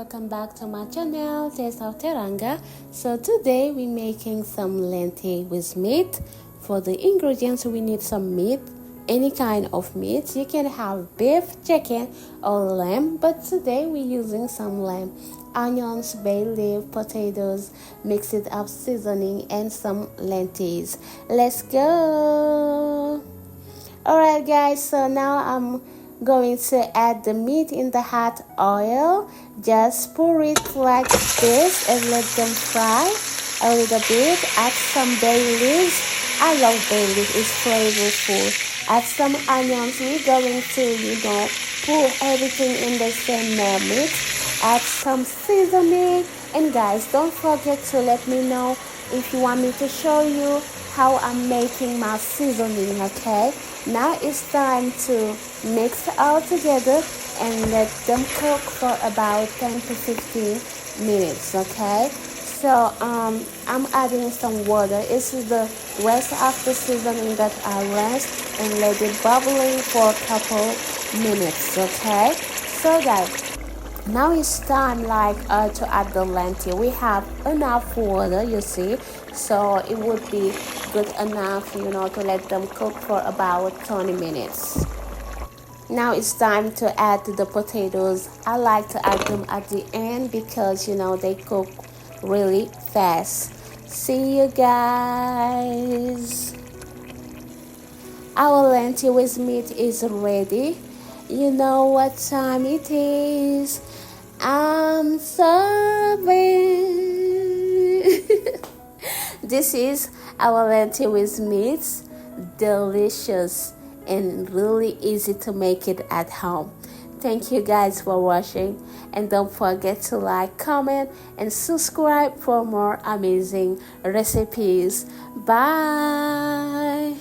welcome back to my channel, Taste of Teranga. So today we're making some lentil with meat. For the ingredients, we need some meat, any kind of meat. You can have beef, chicken, or lamb, but today we're using some lamb. Onions, bay leaf, potatoes, mix it up, seasoning, and some lentils. Let's go. Alright guys, so now I'm going to add the meat in the hot oil. Just pour it like this and let them fry a little bit. Add some bay leaves. I love bay leaf, it's flavorful. Add some onions. We're going to put everything in the same mix. Add some seasoning, and guys, don't forget to let me know if you want me to show you how I'm making my seasoning. Okay, now it's time to mix all together and let them cook for about 10 to 15 minutes. Okay, so I'm adding some water. This is the rest of the seasoning that I rest and let it bubbling for a couple minutes. Okay, so guys, now it's time to add the lentil. We have enough water, you see, so it would be good enough, to let them cook for about 20 minutes. Now it's time to add the potatoes. I like to add them at the end because they cook really fast. See you guys. Our lentil with meat is ready. You know what time it is. I'm serving. This is our lentil with meat. Delicious and really easy to make it at home. Thank you guys for watching, and don't forget to like, comment, and subscribe for more amazing recipes. Bye.